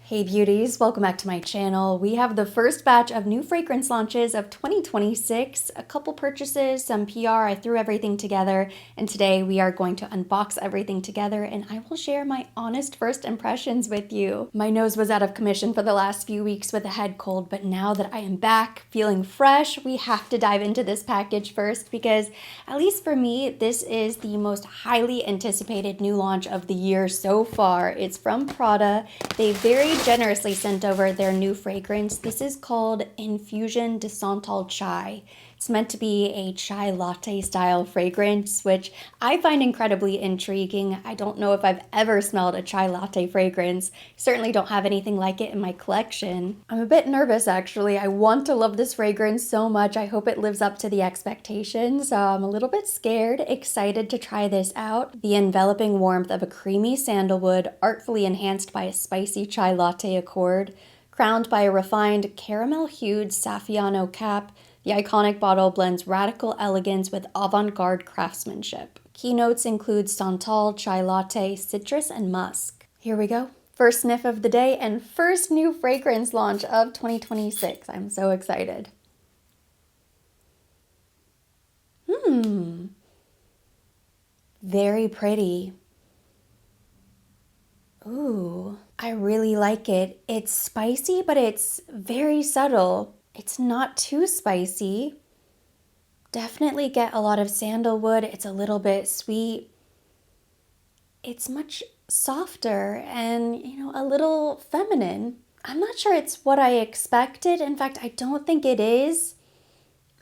Hey beauties, welcome back to my channel. We have the first batch of new fragrance launches of 2026, a couple purchases, some PR, I threw everything together, and today we are going to unbox everything together and I will share my honest first impressions with you. My nose was out of commission for the last few weeks with a head cold, but now that I am back feeling fresh, we have to dive into this package first because, at least for me, this is the most highly anticipated new launch of the year so far. It's from Prada. They very generously sent over their new fragrance. This is called Infusion de Santal Chai. It's meant to be a chai latte style fragrance, which I find incredibly intriguing. I don't know if I've ever smelled a chai latte fragrance. Certainly don't have anything like it in my collection. I'm a bit nervous actually. I want to love this fragrance so much. I hope it lives up to the expectations. I'm a little bit scared, excited to try this out. The enveloping warmth of a creamy sandalwood, artfully enhanced by a spicy chai latte accord, crowned by a refined caramel-hued Saffiano cap. The iconic bottle blends radical elegance with avant-garde craftsmanship. Keynotes include Santal, chai latte, citrus, and musk. Here we go. First sniff of the day and first new fragrance launch of 2026. I'm so excited. Very pretty. Ooh, I really like it. It's spicy, but it's very subtle. It's not too spicy. Definitely get a lot of sandalwood. It's a little bit sweet. It's much softer and, a little feminine. I'm not sure it's what I expected. In fact, I don't think it is.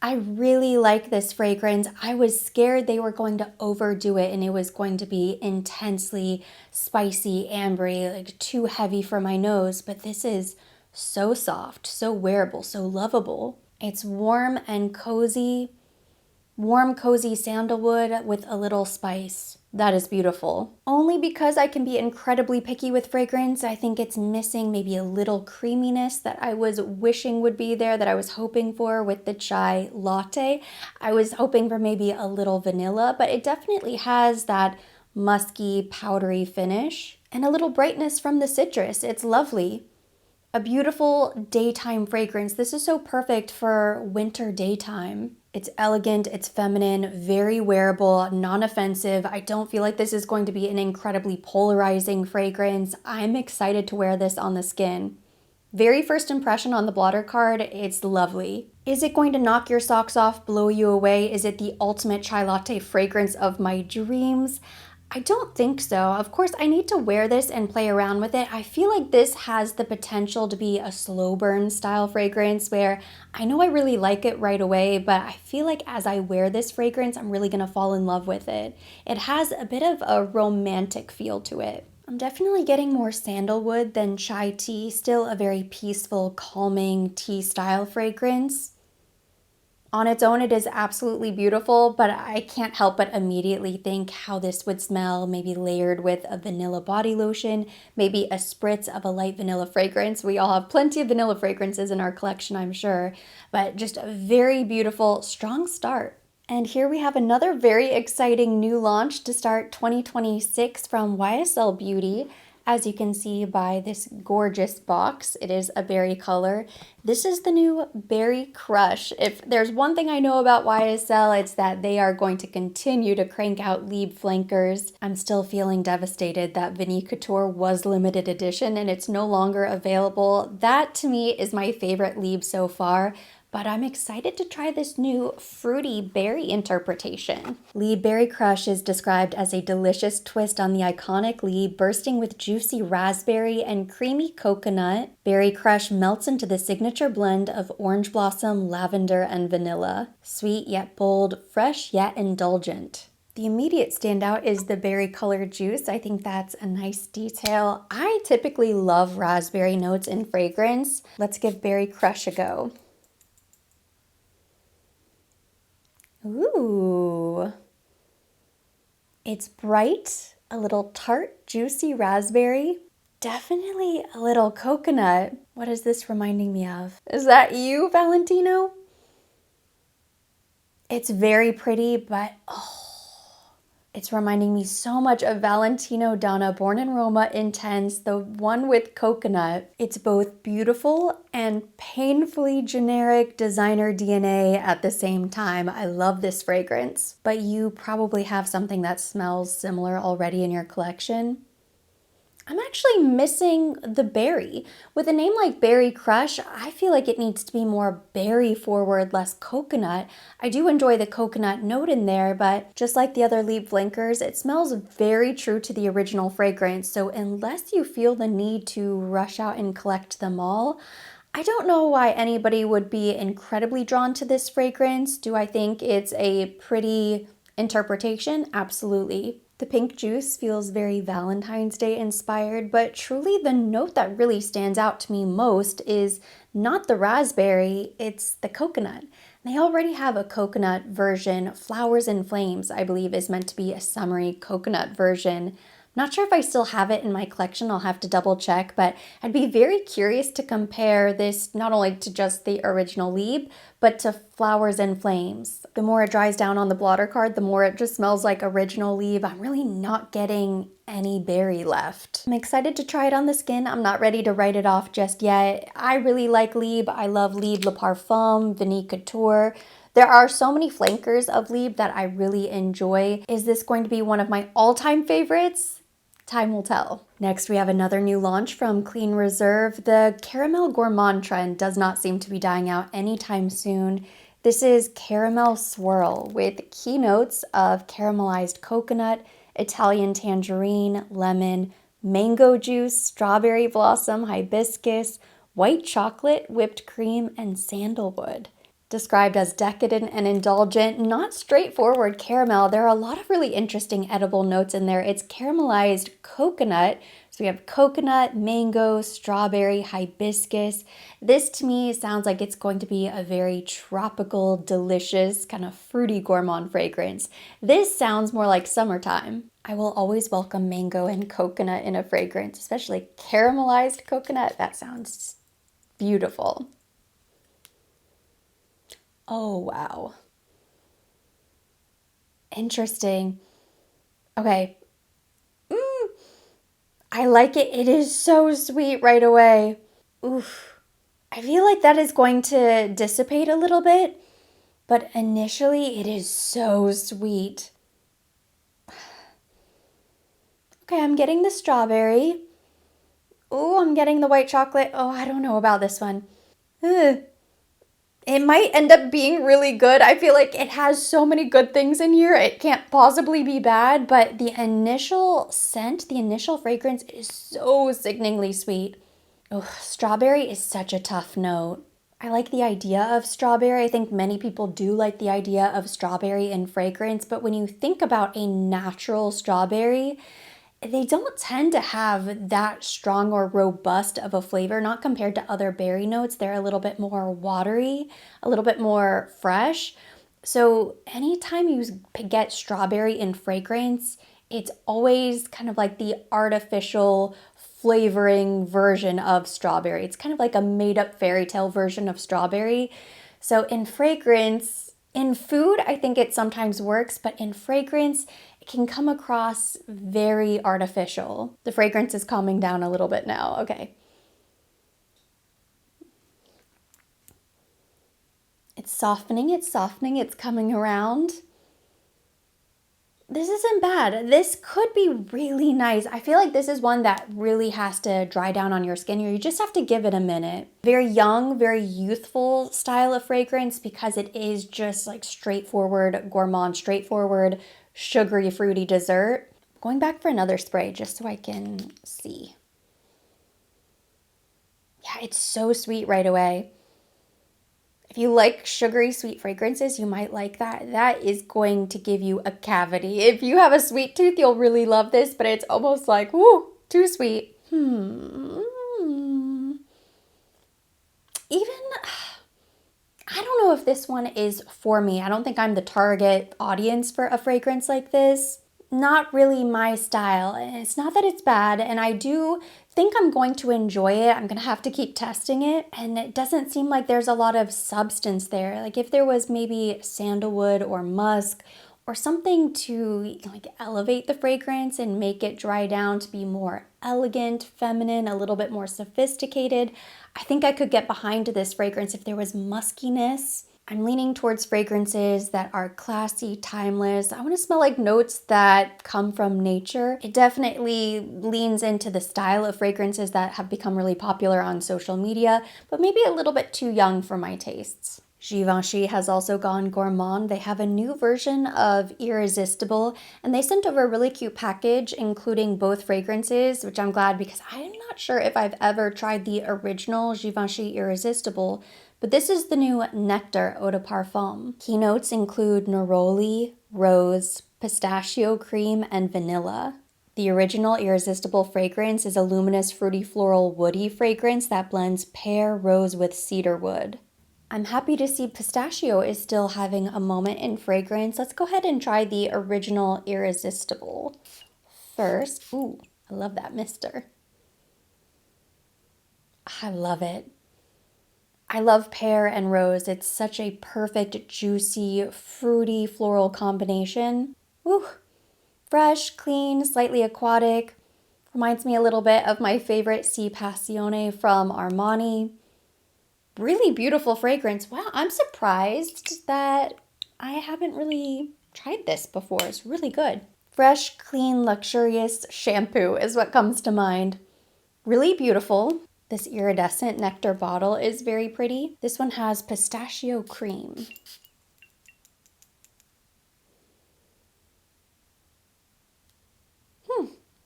I really like this fragrance. I was scared they were going to overdo it and it was going to be intensely spicy, ambery, like too heavy for my nose, but this is so soft, so wearable, so lovable. It's warm and cozy. Warm, cozy sandalwood with a little spice. That is beautiful. Only because I can be incredibly picky with fragrance, I think it's missing maybe a little creaminess that I was wishing would be there, that I was hoping for with the chai latte. I was hoping for maybe a little vanilla, but it definitely has that musky, powdery finish and a little brightness from the citrus. It's lovely. A beautiful daytime fragrance. This is so perfect for winter daytime. It's elegant, it's feminine, very wearable, non-offensive. I don't feel like this is going to be an incredibly polarizing fragrance. I'm excited to wear this on the skin. Very first impression on the blotter card, it's lovely. Is it going to knock your socks off, blow you away? Is it the ultimate chai latte fragrance of my dreams? I don't think so. Of course, I need to wear this and play around with it. I feel like this has the potential to be a slow burn style fragrance where I know I really like it right away, but I feel like as I wear this fragrance, I'm really gonna fall in love with it. It has a bit of a romantic feel to it. I'm definitely getting more sandalwood than chai tea, still a very peaceful, calming tea style fragrance. On its own, it is absolutely beautiful, but I can't help but immediately think how this would smell, maybe layered with a vanilla body lotion, maybe a spritz of a light vanilla fragrance. We all have plenty of vanilla fragrances in our collection, I'm sure, but just a very beautiful, strong start. And here we have another very exciting new launch to start 2026 from YSL Beauty. As you can see by this gorgeous box, it is a berry color. This is the new Berry Crush. If there's one thing I know about YSL, it's that they are going to continue to crank out Libre flankers. I'm still feeling devastated that Vanille Couture was limited edition and it's no longer available. That to me is my favorite Libre so far. But I'm excited to try this new fruity berry interpretation. Libre Berry Crush is described as a delicious twist on the iconic Libre, bursting with juicy raspberry and creamy coconut. Berry Crush melts into the signature blend of orange blossom, lavender, and vanilla. Sweet yet bold, fresh yet indulgent. The immediate standout is the berry colored juice. I think that's a nice detail. I typically love raspberry notes in fragrance. Let's give Berry Crush a go. Ooh, it's bright, a little tart, juicy raspberry, definitely a little coconut. What is this reminding me of? Is that you, Valentino? It's very pretty, but oh, It's reminding me so much of Valentino Donna Born in Roma Intense, the one with coconut. It's both beautiful and painfully generic designer DNA at the same time. I love this fragrance, but you probably have something that smells similar already in your collection. I'm actually missing the berry. With a name like Berry Crush, I feel like it needs to be more berry forward, less coconut. I do enjoy the coconut note in there, but just like the other Libre flankers, it smells very true to the original fragrance. So unless you feel the need to rush out and collect them all, I don't know why anybody would be incredibly drawn to this fragrance. Do I think it's a pretty interpretation? Absolutely. The pink juice feels very Valentine's Day inspired, but truly the note that really stands out to me most is not the raspberry, it's the coconut. They already have a coconut version. Flowers and Flames, I believe, is meant to be a summery coconut version. Not sure if I still have it in my collection, I'll have to double check, but I'd be very curious to compare this not only to just the original Libre, but to Flowers and Flames. The more it dries down on the blotter card, the more it just smells like original Libre. I'm really not getting any berry left. I'm excited to try it on the skin. I'm not ready to write it off just yet. I really like Libre. I love Libre Le Parfum, Vanille Couture. There are so many flankers of Libre that I really enjoy. Is this going to be one of my all-time favorites? Time will tell. Next, we have another new launch from Clean Reserve. The caramel gourmand trend does not seem to be dying out anytime soon. This is Caramel Swirl with key notes of caramelized coconut, Italian tangerine, lemon, mango juice, strawberry blossom, hibiscus, white chocolate, whipped cream, and sandalwood. Described as decadent and indulgent, not straightforward caramel. There are a lot of really interesting edible notes in there. It's caramelized coconut. So we have coconut, mango, strawberry, hibiscus. This to me sounds like it's going to be a very tropical, delicious, kind of fruity gourmand fragrance. This sounds more like summertime. I will always welcome mango and coconut in a fragrance, especially caramelized coconut. That sounds beautiful. Oh, wow. Interesting. Okay. I like it. It is so sweet right away. Oof. I feel like that is going to dissipate a little bit, but initially it is so sweet. Okay, I'm getting the strawberry. Oh, I'm getting the white chocolate. Oh, I don't know about this one. Ugh. It might end up being really good. I feel like it has so many good things in here. It can't possibly be bad, but the initial scent, the initial fragrance is so sickeningly sweet. Oh, strawberry is such a tough note. I like the idea of strawberry. I think many people do like the idea of strawberry in fragrance, but when you think about a natural strawberry, they don't tend to have that strong or robust of a flavor, not compared to other berry notes. They're a little bit more watery, a little bit more fresh. So anytime you get strawberry in fragrance, it's always kind of like the artificial flavoring version of strawberry. It's kind of like a made-up fairy tale version of strawberry. So in fragrance, in food, I think it sometimes works, but in fragrance, it can come across very artificial. The fragrance is calming down a little bit now. Okay. It's softening, it's coming around. This isn't bad. This could be really nice. I feel like this is one that really has to dry down on your skin. You just have to give it a minute. Very young, very youthful style of fragrance because it is just like straightforward gourmand, straightforward sugary, fruity dessert. Going back for another spray just so I can see. Yeah, it's so sweet right away. If you like sugary sweet fragrances, you might like that. That is going to give you a cavity. If you have a sweet tooth, you'll really love this, but it's almost like, whoo, too sweet. Even, I don't know if this one is for me. I don't think I'm the target audience for a fragrance like this. Not really my style. It's not that it's bad, and I do think I'm going to enjoy it. I'm gonna have to keep testing it, and it doesn't seem like there's a lot of substance there. Like if there was maybe sandalwood or musk or something to like elevate the fragrance and make it dry down to be more elegant, feminine, a little bit more sophisticated. I think I could get behind this fragrance if there was muskiness. I'm leaning towards fragrances that are classy, timeless. I want to smell like notes that come from nature. It definitely leans into the style of fragrances that have become really popular on social media, but maybe a little bit too young for my tastes. Givenchy has also gone gourmand. They have a new version of Irresistible, and they sent over a really cute package, including both fragrances, which I'm glad because I'm not sure if I've ever tried the original Givenchy Irresistible, but this is the new Nectar Eau de Parfum. Keynotes include neroli, rose, pistachio cream, and vanilla. The original Irresistible fragrance is a luminous, fruity, floral, woody fragrance that blends pear rose with cedar wood. I'm happy to see pistachio is still having a moment in fragrance. Let's go ahead and try the original Irresistible first. Ooh, I love that mister. I love it. I love pear and rose. It's such a perfect, juicy, fruity, floral combination. Ooh, fresh, clean, slightly aquatic. Reminds me a little bit of my favorite Si Passione from Armani. Really beautiful fragrance. Wow, I'm surprised that I haven't really tried this before. It's really good. Fresh, clean, luxurious shampoo is what comes to mind. Really beautiful. This iridescent nectar bottle is very pretty. This one has pistachio cream.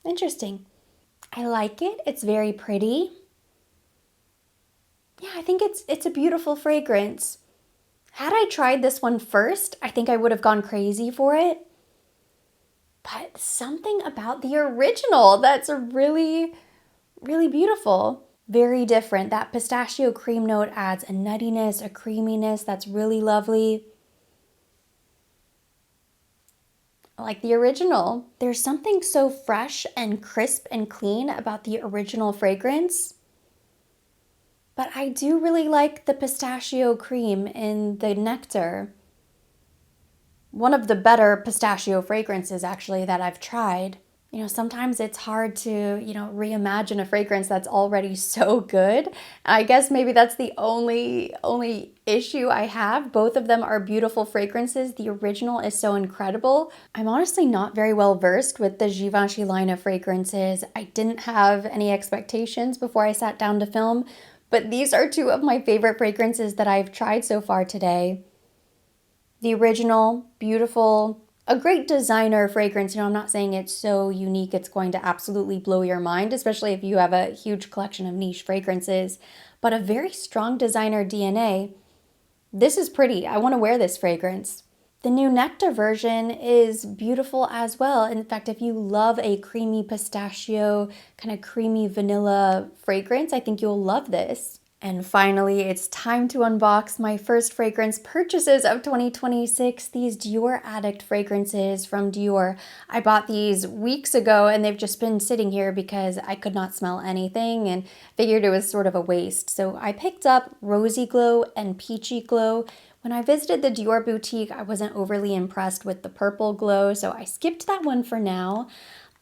Interesting. I like it. It's very pretty. Yeah, I think it's a beautiful fragrance. Had I tried this one first, I think I would have gone crazy for it. But something about the original that's really, really beautiful. Very different. That pistachio cream note adds a nuttiness, a creaminess that's really lovely. I like the original. There's something so fresh and crisp and clean about the original fragrance. But I do really like the pistachio cream in the nectar. One of the better pistachio fragrances actually that I've tried. You know, sometimes it's hard to, reimagine a fragrance that's already so good. I guess maybe that's the only issue I have. Both of them are beautiful fragrances. The original is so incredible. I'm honestly not very well versed with the Givenchy line of fragrances. I didn't have any expectations before I sat down to film, but these are two of my favorite fragrances that I've tried so far today. The original, beautiful, a great designer fragrance. I'm not saying it's so unique it's going to absolutely blow your mind, especially if you have a huge collection of niche fragrances, but a very strong designer DNA. This is pretty. I want to wear this fragrance. The new Nectar version is beautiful as well. In fact, if you love a creamy pistachio, kind of creamy vanilla fragrance, I think you'll love this. And finally, it's time to unbox my first fragrance purchases of 2026, these Dior Addict fragrances from Dior. I bought these weeks ago and they've just been sitting here because I could not smell anything and figured it was sort of a waste. So I picked up Rosy Glow and Peachy Glow. When I visited the Dior boutique, I wasn't overly impressed with the purple glow, so I skipped that one for now.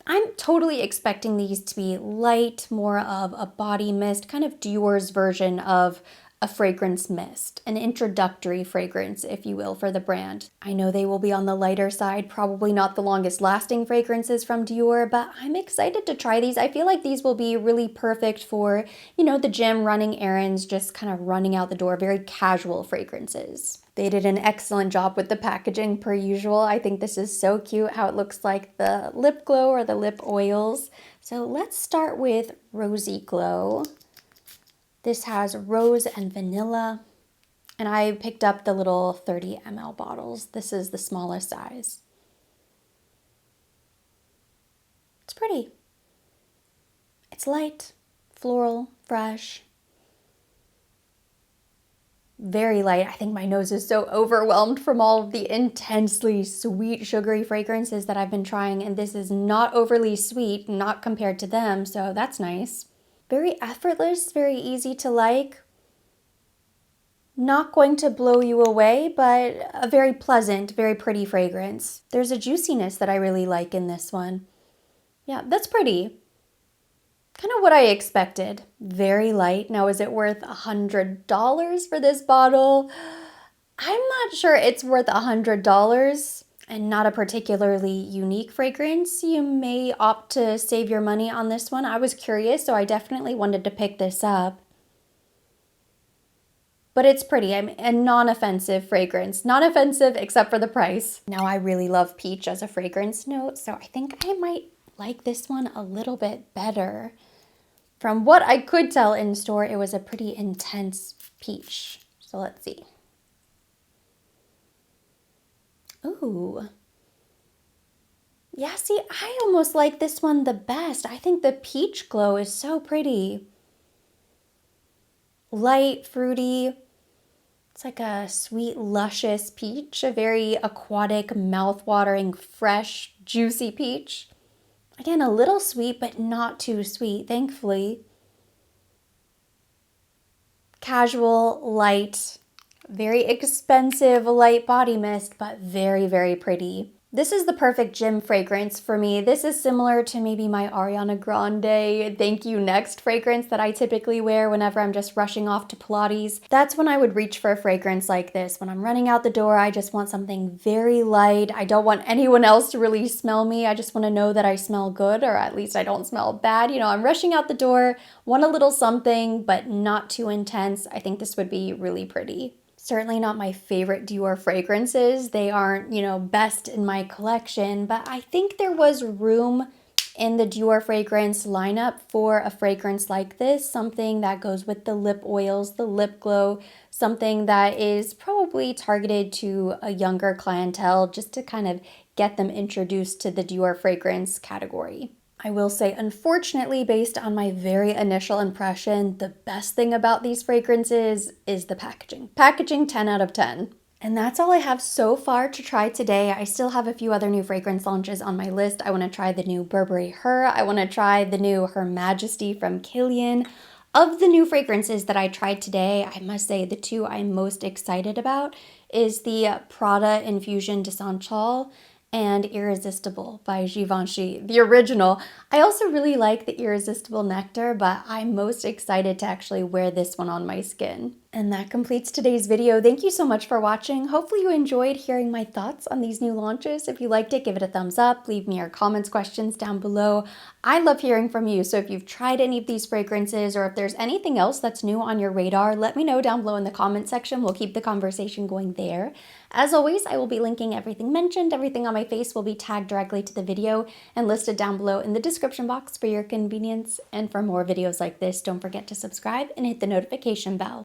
I'm totally expecting these to be light, more of a body mist, kind of Dior's version of a fragrance mist, an introductory fragrance, if you will, for the brand. I know they will be on the lighter side, probably not the longest lasting fragrances from Dior, but I'm excited to try these. I feel like these will be really perfect for, the gym, running errands, just kind of running out the door, very casual fragrances. They did an excellent job with the packaging per usual. I think this is so cute how it looks like the lip glow or the lip oils. So let's start with Rosy Glow. This has rose and vanilla, and I picked up the little 30 ml bottles. This is the smallest size. It's pretty. It's light, floral, fresh. Very light. I think my nose is so overwhelmed from all of the intensely sweet, sugary fragrances that I've been trying, and this is not overly sweet, not compared to them, so that's nice. Very effortless, very easy to like. Not going to blow you away, but a very pleasant, very pretty fragrance. There's a juiciness that I really like in this one. Yeah, that's pretty. Kind of what I expected. Very light. Now, is it worth $100 for this bottle? I'm not sure it's worth $100 and not a particularly unique fragrance. You may opt to save your money on this one. I was curious, so I definitely wanted to pick this up. But it's pretty. I'm a non-offensive fragrance. Non-offensive except for the price. Now, I really love peach as a fragrance note, so I think I might like this one a little bit better. From what I could tell in store, it was a pretty intense peach. So let's see. Ooh. Yeah, see, I almost like this one the best. I think the peach glow is so pretty. Light, fruity. It's like a sweet, luscious peach. A very aquatic, mouth-watering, fresh, juicy peach. Again, a little sweet, but not too sweet, thankfully. Casual, light, very expensive light body mist, but very, very pretty. This is the perfect gym fragrance for me. This is similar to maybe my Ariana Grande Thank You Next fragrance that I typically wear whenever I'm just rushing off to Pilates. That's when I would reach for a fragrance like this. When I'm running out the door, I just want something very light. I don't want anyone else to really smell me. I just want to know that I smell good, or at least I don't smell bad. You know, I'm rushing out the door, want a little something, but not too intense. I think this would be really pretty. Certainly not my favorite Dior fragrances. They aren't, you know, best in my collection, but I think there was room in the Dior fragrance lineup for a fragrance like this, something that goes with the lip oils, the lip glow, something that is probably targeted to a younger clientele just to kind of get them introduced to the Dior fragrance category. I will say, unfortunately, based on my very initial impression, the best thing about these fragrances is the packaging. Packaging 10 out of 10. And that's all I have so far to try today. I still have a few other new fragrance launches on my list. I want to try the new Burberry Her. I want to try the new Her Majesty from Kilian. Of the new fragrances that I tried today, I must say the two I'm most excited about is the Prada Infusion de Santal and Irresistible by Givenchy, the original. I also really like the Irresistible Nectar, but I'm most excited to actually wear this one on my skin. And that completes today's video. Thank you so much for watching. Hopefully you enjoyed hearing my thoughts on these new launches. If you liked it, give it a thumbs up. Leave me your comments, questions down below. I love hearing from you. So if you've tried any of these fragrances or if there's anything else that's new on your radar, let me know down below in the comment section. We'll keep the conversation going there. As always, I will be linking everything mentioned. Everything on my face will be tagged directly to the video and listed down below in the description box for your convenience. And for more videos like this, don't forget to subscribe and hit the notification bell.